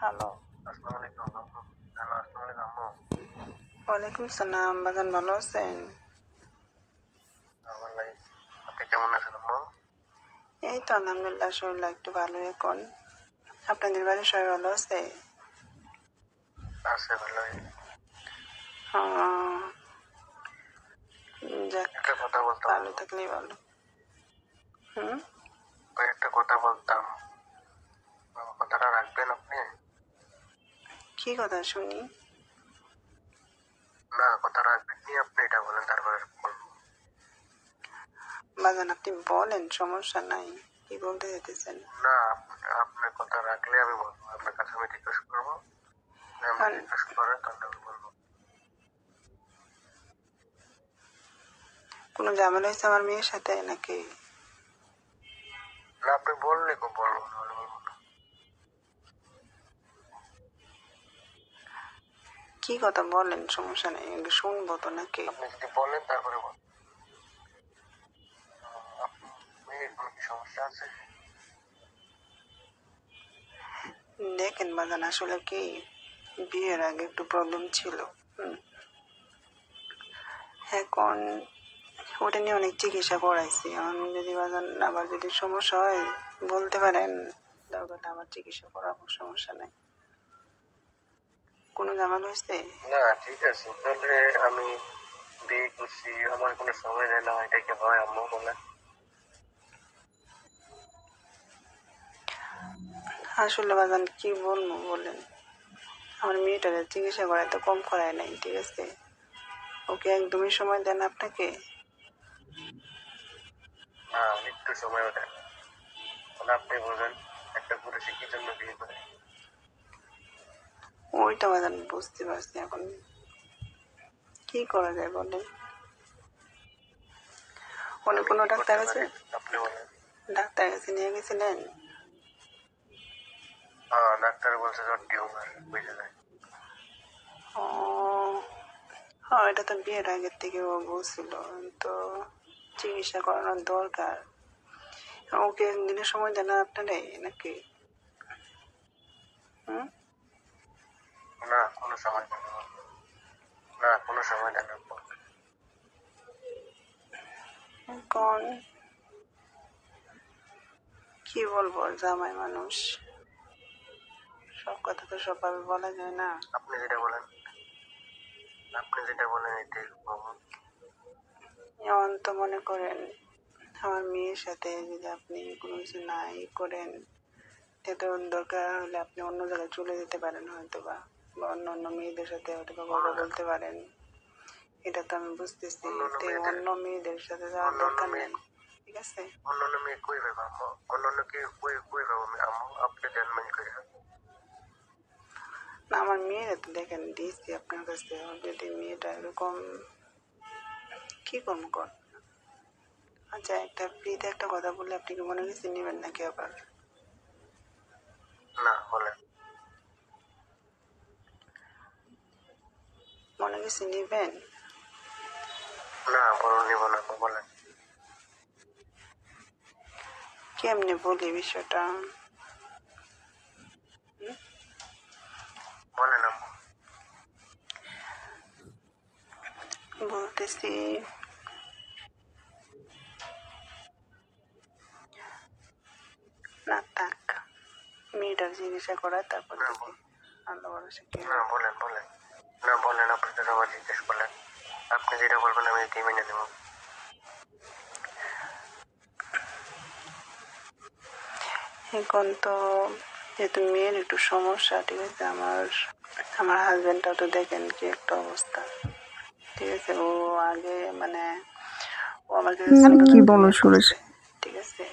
Hello. আসসালামু আলাইকুম আম্মু। হ্যালো, আসসালামু আলাইকুম আম্মু। ওয়ালাইকুম সালাম। বাজান ভালো আছেন? আমার ভাই, আপনি কেমন আছেন আম্মু? এই তো আলহামদুলিল্লাহ, শরীরটা একটু ভালো এখন। আপনাদের বাড়ির সবাই ভালো আছে? আছে ভালোই। যাক, একটা কথা বলতাম ভালো আম্মু। থাকলেই ভালো। হুম, একটা কথা বলতাম, কথাটা রাখবেন আপনি? কি কথা শুনি? না, কথা রাখবেন নি আপনি, এটা বলেন তারপরে বলবো। বাজান আপনি বলেন, সমস্যা নাই। কি বলতে যেতেছেন? না, আপনার কথা রাখলে আমি বলবো। আপনার কাছে আমি রিকোয়েস্ট করবো, আপনি রিকোয়েস্ট করেন তাহলে আমি বলবো। কোনো ঝামেলা হয়েছে আমার মেয়ের সাথে নাকি? না, আপনি বললে খুব বলবো, নাহলে বলবো না। কি কথা বলেন, সমস্যা নেই, শুনবো তো নাকি? আপনি যদি বলেন তারপরে বলবো। মেয়ের কোনো কি সমস্যা আছে? দেখেন বাজান, আসলে কি, বিয়ের আগে একটু প্রবলেম ছিল। এখন ওটা নিয়ে অনেক চিকিৎসা করাইছি। এখন যদি বাজান আবার যদি সমস্যা হয় বলতে পারেন, দরকার আবার চিকিৎসা করাবো, সমস্যা নেই। কোনো ঝামেলা হয়েছে? না, ঠিক আছে, তাহলে আমি বিয়ে করছি, আমার কোনো সময় দেয় না, এটা কি হয় আম্মু বলে? আসলে বাজান কি বলবো বলেন, আমার মেয়েটাকে চিকিৎসা করাই তো কম করায় নাই, ঠিক আছে? ওকে একদমই সময় দেন আপনাকে? না, একটু সময়ও দেন না। আপনি বোঝেন একটা পুরুষে কি জন্য বিয়ে করে। ওইটা বাজান বুঝতে পারছি, এখন কি করা যায় বলেন? অনেক আমি কোনো কি ডাক্তার করতে আছে? পারি আপনি বলেন। ডাক্তার কাছে নিয়ে গেছিলেন? হ্যাঁ, ডাক্তার বলছে যে টিউমার বুঝে যায়। ও, হ্যাঁ, এটা তো বিয়ের আগের থেকে ও বলছিল, তো চিকিৎসা করানোর দরকার। ওকে একদিনের সময় দেন আপনারাই নাকি? হুম, না, কোনো সময় দেন না। না, কোনো সময় দেন না। এখন কি বলবো, জামাই মানুষ, সব কথা তো সবভাবে বলা যায় না। আপনি যেটা বলেন, আপনি যেটা বলেন এটাই বলবো। যেমন তো মনে করেন, আমার মেয়ের সাথে যদি আপনি কোনো কিছু নাই করেন, তো দরকার হলে আপনি অন্য জায়গায় চলে যেতে পারেন হয়তো, বা অন্য অন্য মেয়েদের সাথে হয়তো বা কথা বলতে পারেন। এটা তো আমি বুঝতেছি, তো অন্য মেয়েদের সাথে যাওয়ার দরকার নেই, ঠিক আছে? অন্যান্য মেয়ে কই পাবো আম্মু? অন্যান্য কে কই কই পাবো আম্মু? আপনি দেন মাইন্ড করে। না, আমার মেয়েরা তো দেখেন দিয়েছি আপনার কাছে, যদি মেয়েটা এরকম, কি করবো কর? আচ্ছা, একটা ফ্রিতে একটা কথা বললে আপনি কি মনে কিছু নেবেন নাকি আবার? না, বলেন। মনে কিছু নেবেন? না, বলুন, নিব না, বলেন। কেমনে বলি বিষয়টা? বলেন আম্মু। বলতেছি, না থাক, মেয়েটার চিকিৎসা করা, তারপর না, দেখি আল্লাহ ভরসা কি না, হয়। বলেন বলেন। না, বলেন, আপনি তো সবার জিজ্ঞেস করলেন। আপনি যেটা বলবেন আমি এটাই মেনে নেব। এখন তো যেহেতু মেয়ের একটু সমস্যা, ঠিক আছে, আমার আমার হাজবেন্ডটাও তো দেখেন কি একটা অবস্থা, ঠিক আছে? ও আগে মানে ও আমার কাছে কি ছোটবেলা বলো থেকে সুরেশ? করছে, ঠিক আছে?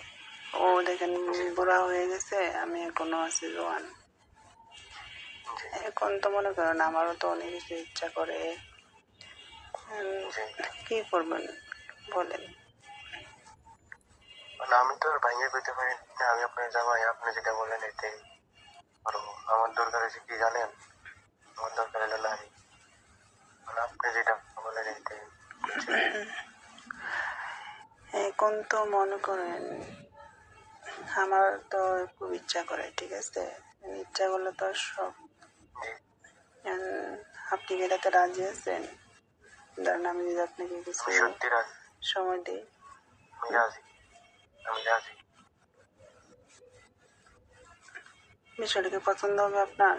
ও দেখেন বুড়া হয়ে গেছে, আমি এখনো আছি জোয়ান। জি, এখন তো মনে করেন আমারও তো অনেক কিছু ইচ্ছা করে। জি। কি করবেন বলেন? মানে আমি তো আর ভাঙে পেতে পারি না, আমি আপনার জামাই, আপনি যেটা বলেন এটাই করবো। আমার দরকার আছে কি জানেন? আমার দরকার হলো নারী। মানে আপনি যেটা বলেন এটাই। এখন তো মনে করেন আমার তো খুব ইচ্ছা করে, ঠিক আছে? ইচ্ছা করলে তো আর সব। জি, আপনি কি এটাতে রাজি আছেন? ধরেন আমি যদি আপনাকে কিছু আমি সত্যি রাজি, সময় দিই, আমি রাজি, আমি রাজি। বিষয়টা কি পছন্দ হবে আপনার?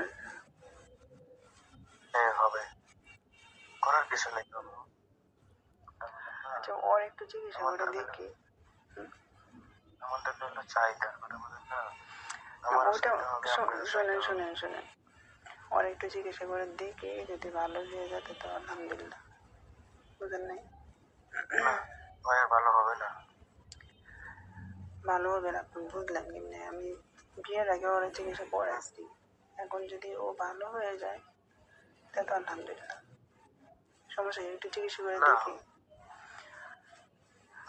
হ্যাঁ, হবে, করার কিছু নেই বাবু। আচ্ছা, ওর একটু জিজ্ঞাসা আমার করে দরকার, দেখি। আমার দরকার হলো চাহিদা, কথা বলেন না, না, আমারও ওটা চাইতে হবে, আপনারও চাইতে শোনেন হবে। শোনেন শোনেন, ওর একটু জিজ্ঞাসা করে দেখি, যদি ভালো হয়ে যেত তো আলহামদুলিল্লাহ। বুঝেন নাই? না, ভাই আর ভালো হবে না। ভালো হবে না, আপনি বুঝলেন কেমনি? আমি বিয়ের আগে ওরা চিকিৎসা করাইছি, এখন যদি ও ভালো হয়ে যায় তা তো আলহামদুলিল্লাহ, সমস্যা নেই, একটু চিকিৎসা করে না, দেখি।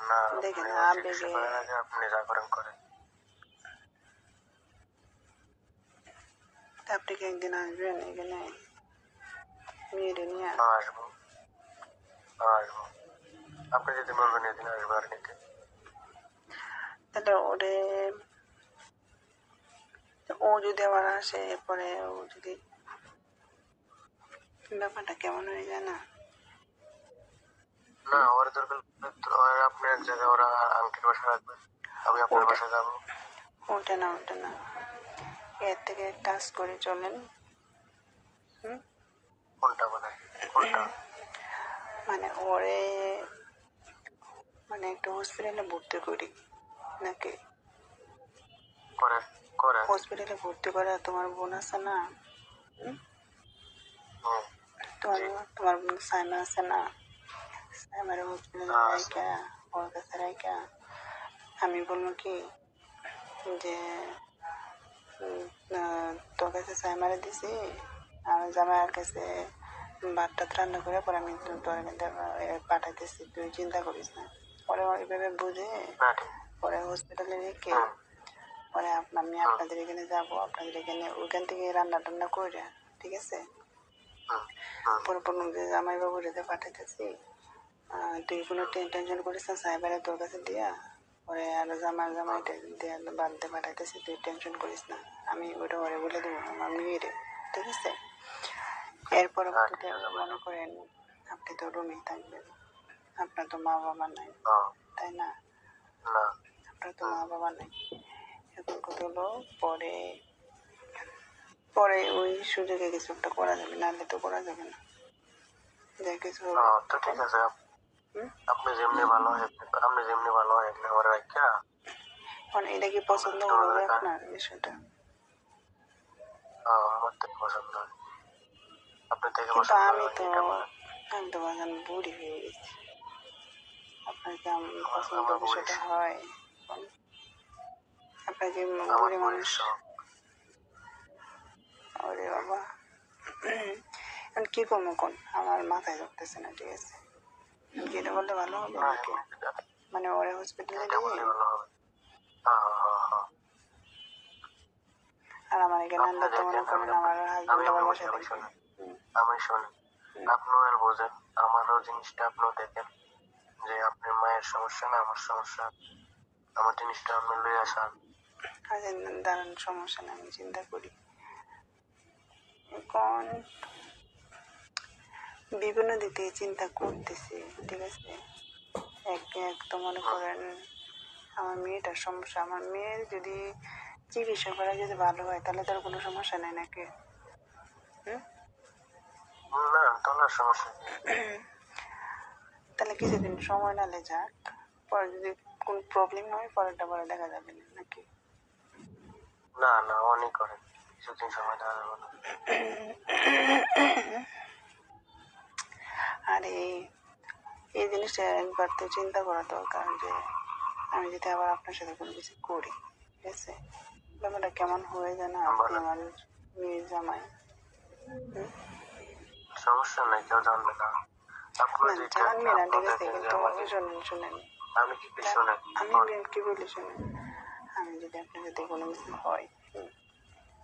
না, দেখেন আপনি চিকিৎসা আবেগে, করার আগে আপনি যা করেন করেন। আপনি কি একদিন আসবেন এখানে মেয়েরে নিয়ে? আসবো, আসবো, আপনি যদি বলবেন এদিন আসবো আর নিতে। তাহলে ওরে, ও যদি আবার আসে, এরপরে ও যদি, ব্যাপারটা কেমন হয়ে যায় না? না, ওর দরকার ওর আপনি এক জায়গায়, ওরা আংটির বাসা রাখবে, আমি আপনার ওটা, বাসা যাবো। ওটা না, ওটা না, এর থেকে এক কাজ করে চলেন। হুম, কোনটা বলেন, কোনটা? মানে ওরে, মানে একটা হসপিটালে ভর্তি করি নাকি? করেন, করেন। হসপিটালে ভর্তি করা, তোমার বোন আছে না? হুম? হুম, তোমার জি, তোমার বোন সাইমা আছে না? সাইমারে হসপিটালে আছে। রাইখা, ওর কাছে রাইখা আমি বলবো কি যে উম, তোর কাছে সাইমারে দিছি, আমি জামাইয়ের কাছে ভাত টাত রান্না করে পরে আমি তোর কিন্তু পাঠাইতেছি, তুই চিন্তা করিস না। পরে ওইভাবে বুঝে না, ঠিক। পরে হসপিটালে রেখে হুম, পরে আমি হুম, আপনাদের এখানে যাবো, আপনাদের এখানে ওইখান থেকে রান্না টান্না করে, ঠিক আছে? হুম, হুম, পরে বলুন যে জামাইবাবু রেতে পাঠাইতেছি, তুই কোনো টেনশন করিস না, সাইবারে তোর কাছে দিয়া পরে আরো জামাই হুম, দিয়া বাদ দিয়ে পাঠাইতেছি, তুই টেনশন করিস না। আমি ওটা ওরে বলে দেবো আমার মেয়েরে, ঠিক আছে? এর হ্যাঁ, ঠিক পরবর্তীতে আছে মনে ম্যাডাম। করেন আপনি তো রুমেই থাকবেন, আপনার তো মা বাবা নাই, হ্যাঁ, তাই না? না, আপনার তো হুম, মা বাবা নাই। এখন কথা হলো, পরে পরে ওই সুযোগে কিছু একটা করা যাবে, নাহলে তো করা যাবে না, যা কিছু হবে হ্যাঁ, তো তখন। ঠিক আছে। হুম? আপনি যেমনি ভালো হয়, আপনি যেমনি ভালো হয় এগুলো আমার রাখা, মানে এটা কি আমরা পছন্দ ছোট হবে দেখা। আপনার বিষয়টা? হ্যাঁ, আমার থেকে পছন্দ হয়, আপনার থেকে কিন্তু পছন্দ আমি হয় তো, এটা বলেন। আমি তো বাগান বুড়ি হয়ে গেছি, আপনার কি আমার আমার পছন্দ আমার বিষয়টা বয়স, হয়? বল, আপনার কি আমার বুড়ি বয়স মানুষ? সব। ওরে বাবা, এখন কি করবো কোন, আমার মাথায় ধরতেছে না, ঠিক আছে? কি এটা বললে ভালো হবে না, নাকি? মানে ওরে হসপিটালে এটা দিয়ে বললে ভালো হবে। হ্যাঁ, হ্যাঁ, হ্যাঁ, হ্যাঁ। আর আমার এখানে আপনি আনলে তো মনে দেখেন, করেন আমার আমি হাজবেন্ড আবার এমনি বলি, বাসায় আমি থাকবে। শুনেন, হুম, আমি শুনেন, হুম। আপনিও আর বোঝেন, আমারও জিনিসটা আপনিও দেখেন, যে আপনার মায়ের সমস্যা না আমার সমস্যা, আমার জিনিসটা আপনি লই আসান। আচ্ছা, দাঁড়ান, সমস্যা নেই, আমি চিন্তা করি। এখন বিভিন্ন দিক থেকে চিন্তা করতেছি, ঠিক আছে? এক এক তো মনে হুম, করেন আমার মেয়েটার সমস্যা, আমার মেয়ের যদি চিকিৎসা করা যদি ভালো হয় তাহলে তার কোনো সমস্যা নেই নাকি? হুম? না, তোমার সমস্যা কি? তাহলে কিছুদিন সময় নালে যাক, পরে যদি কোন প্রবলেম হয় পরেরটা পরে দেখা যাবে না নাকি? না, না, অনেক করেন, কিছুদিন সময় দেওয়া যাবে না। আর এই জিনিসটা একবার তো চিন্তা করা দরকার যে আমি যদি আবার আপনার সাথে কোনো কিছু করি, ঠিক আছে, ব্যাপারটা কেমন হয়ে যায় না? আপনি বলেন, আমার মেয়ের জামাই। হুম? সমস্যা নাই, কেউ জানবে না। আপনার না, যেটা জানবে না, আপনি ঠিক আছে, দেখেন যে কিন্তু আমার জিনিস, শোনেন শোনেন, আমি কি শুনেন, আমি কি বলি শোনেন, আমি যদি আপনার সাথে কোনো কিছু হয়,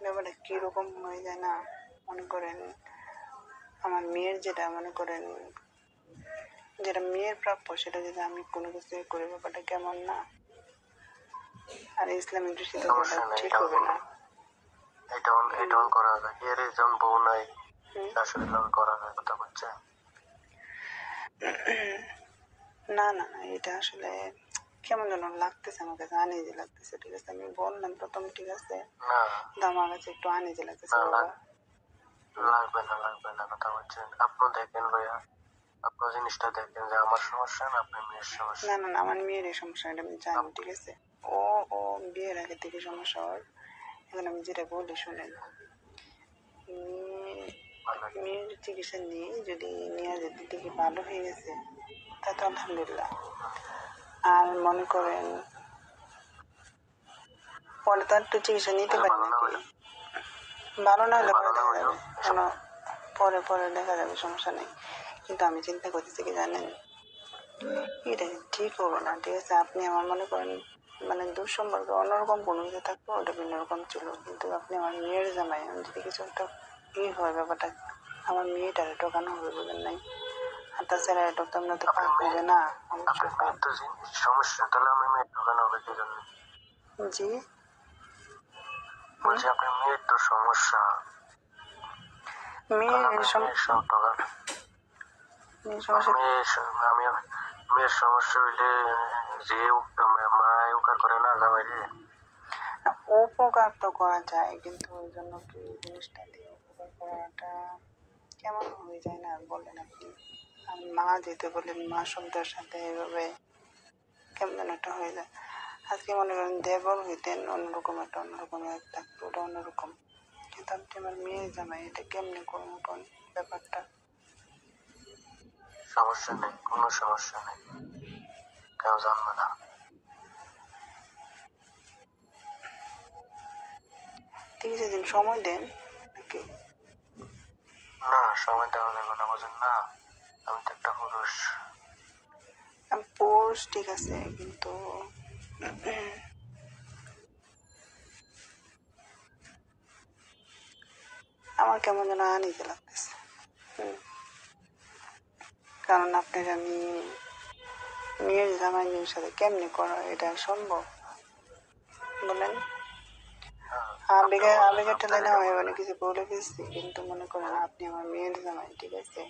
ব্যাপারটা কিরকম হয়ে যায় না? মনে করেন আমার মেয়ের যেটা মনে করেন যেটা মেয়ের প্রাপ্য সেটা যদি আমি কোনো কিছু করে, ব্যাপারটা কেমন না? আর ইসলামিক দৃষ্টিতে তো ওটা সমস্যা নাই, ঠিক এটা হবে না। এটা অন করা যায় এর যেমন বউ নাই হুম। শাশুড়ি লগে করা যায় কথা বলছে না না না, এটা আসলে কেমন যেন লাগতেছে, আমার কাছে আনইজি লাগতেছে। ঠিক আছে, আমি বললাম প্রথম, ঠিক আছে, না কিন্তু আমার কাছে একটু আনইজি লাগতেছে না বাবা। লাগবে না কথা বলছেন আপনি দেখেন ভাইয়া আপনার জিনিসটা দেখেন যে আমার সমস্যা না আপনার মেয়ের সমস্যা না না না, আমার মেয়ের এই সমস্যা, এটা আমি জানি। ঠিক আছে, ও ও বিয়ের আগে থেকে সমস্যা ওর। এখন আমি যেটা বলি শুনেন, মেয়ের চিকিৎসা নিয়ে যদি নিয়ে যেতে থেকে ভালো হয়ে গেছে তা তো আলহামদুলিল্লাহ। আর মনে করেন পরে তো একটু চিকিৎসা নিতে পারি নাকি, ভালো না হলে পরে দেখা যাবে, কেন পরে পরে দেখা যাবে, সমস্যা নেই। কিন্তু আমি চিন্তা করতেছি কি জানেন, এটা ঠিক হবে না। ঠিক আছে, আপনি আমার মনে করেন মানে দুঃসম্পর্কে অন্যরকম কোনো কিছু থাকতো, ওটা ভিন্ন রকম ছিল, কিন্তু আপনি আমার মেয়ের জামাই, আমি যদি কিছু একটা হয় ব্যাপারটা, আমার মেয়েটারে ঠকানো হবে, বলেন নাই? আর তাছাড়া এটা তো আমরা তো পাপ হবে না, অবশ্যই পাপ। সমস্যা তাহলে আমি মেয়ের ঠকানো হবে কি জন্য জি, বলছি আপনার মেয়ের তো সমস্যা মেয়ের সমস্যা, আমি মেয়ের সমস্যা হইলে যে মায় উপকার করে না জামাই রে উপকার তো করা যায়, কিন্তু ওই জন্য কি জিনিসটা দিয়ে উপকার করাটা কেমন হয়ে যায় না, বলেন আপনি? আর মা যেতে বলেন, মা শব্দের সাথে এভাবে কেমন একটা হয়ে যায়। আজকে মনে করেন দেবর হইতেন অন্যরকম একটা, অন্যরকম একটা, ওটা অন্যরকম, কিন্তু আপনি আমার মেয়ের জামাই, এটা কেমনে করবো কোন ব্যাপারটা? সমস্যা নেই কোনো সমস্যা নেই কেউ জানবে না ঠিক আছে, দিন সময় দেন নাকি? না সময় দেওয়া যাবে না বুঝেন না আমি তো একটা পুরুষ পোষ ঠিক আছে, কিন্তু আমার কেমন যেন আনিতে লাগতেছে। কারণ আপনার আমি মেয়ের জামাইয়ের সাথে কেমনে করা, এটা সম্ভব বলেন? আবেগের ঠেলে না হয় অনেক কিছু বলে ফেলছি, কিন্তু মনে করেন আপনি আমার মেয়ের জামাই, ঠিক আছে,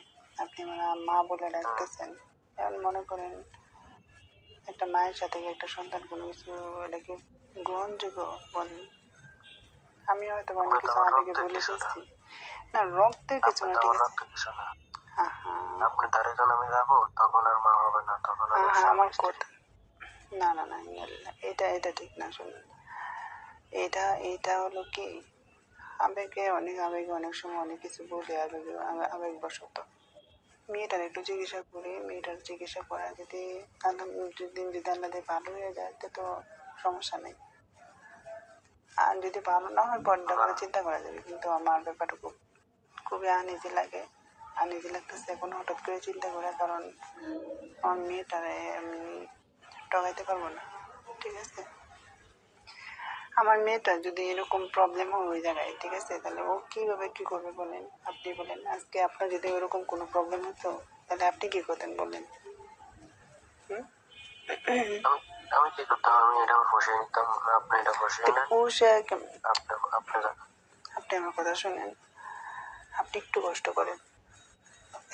আপনি আমার মা বলে ডাকতেছেন, এখন মনে করেন একটা মায়ের সাথে একটা সন্তান কোনো কিছু, এটা কি গ্রহণযোগ্য বলেন? আমি হয়তো অনেক কিছু আবেগে বলে ফেলছি, না রক্তের কিছু না, ঠিক আছে, আপনি তার যখন আমি যাবো তখন আর মা হবে না তখন আমার কথা, না না না, এটা এটা ঠিক না, শুনুন, এটা এটা হলো কি, আবেগে অনেক সময় অনেক কিছু বলে, আবেগবশত মেয়েটার একটু চিকিৎসা করি, মেয়েটার চিকিৎসা করা যদি যদি আল্লাহ ভালো হয়ে যায় তো সমস্যা নেই। আর যদি ভালো না হয় পরেরটা করে চিন্তা করা যাবে, কিন্তু আমার ব্যাপারটা খুবই আনইজি লাগে, আনইজি লাগতেছে এখন হঠাৎ করে চিন্তা করে, কারণ আমার মেয়েটারে আমি ঠকাইতে পারবো না। ঠিক আছে, আমার মেয়েটা যদি এরকম প্রবলেম হয় ওই জায়গায়, ঠিক আছে, তাহলে ও কিভাবে কি করবে বলেন? আপনি বলেন, আজকে আপনার যদি ওরকম কোনো প্রবলেম হতো তাহলে আপনি কি করতেন বলেন? আমি কি করতাম আমি এটা বসিয়ে নিতাম আপনি এটা বসিয়ে নেন আপনি আমার কথা শুনেন, আপনি একটু কষ্ট করেন,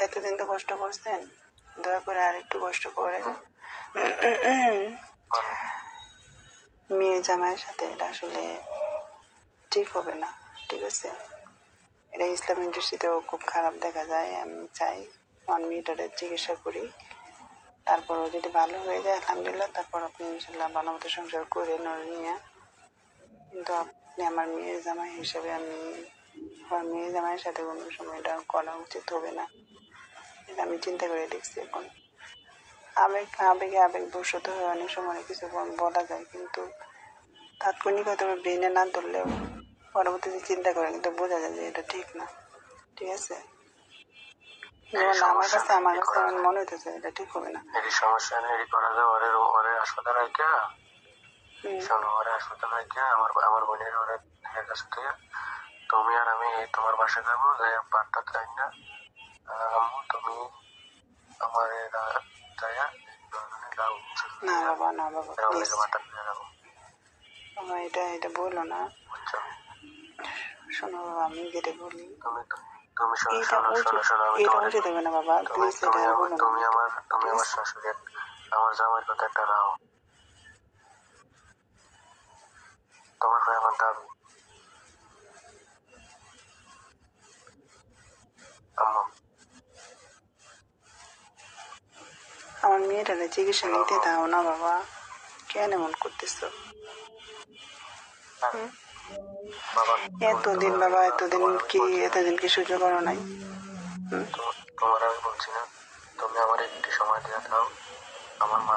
এতদিন তো কষ্ট করছেন, দয়া করে আর একটু কষ্ট করেন। মেয়ে জামাইয়ের সাথে এটা আসলে ঠিক হবে না, ঠিক আছে, এটা ইসলামিক দৃষ্টিতেও খুব খারাপ দেখা যায়। আমি চাই আমার মেয়েটারে চিকিৎসা করি, তারপরও যদি ভালো হয়ে যায় আলহামদুলিল্লাহ, তারপর আপনি ইনশাল্লাহ ভালো মতো সংসার করে নিয়ে, কিন্তু আপনি আমার মেয়ের জামাই হিসেবে আমি আমার মেয়ের জামাইয়ের সাথে কোনো সময় এটা করা উচিত হবে না, এটা আমি চিন্তা করে দেখছি। এখন আবেগে বশত হয়ে অনেক সময় কিছু বলা যায়, কিন্তু তাৎক্ষণিকতা ব্রেনে না ধরলেও পরবর্তীতে চিন্তা করে কিন্তু বোঝা যায় যে এটা ঠিক না। ঠিক আছে, যেমন আমার কাছে আমার মনে হইতেছে এটা ঠিক হবে না। সমস্যা নেই করা যায় ওরে হাসপাতাল রাখা শোনো ওরে হাসপাতাল রাখা আমার বোনের ওরে কাছে থেকে তুমি আর আমি তোমার বাসায় যাবো যাই পাটটা তাই না আম্মু তুমি আমার যাইয়া না বাবা, না বাবা, প্লিজ মাথা ফিরে যাবো বাবা, এটা এটা বললো না। শোনো বাবা, আমি যেটা বলি তুমি তুমি শোনো এটা শোনো উচিত, শোনো শোনো আমি এটা তোমার উচিত হবে না বাবা, তুমি প্লিজ তুমি এটা আমার বলো না। তুমি আমার শাশুড়ি, আমার জামাইয়ের কথা একটা রাও। তোমার ভাই আমার দাবি আম্মু। আমার মেয়েটারে চিকিৎসা নিতে দাও না বাবা, কেন এমন করতেছো? হুম? বাবা এতদিন বাবা, এতদিন কি সহ্য করো নাই? তোমার আমি বলছি না, তুমি আমার একটু সময় দিয়ে দাও, আমার মা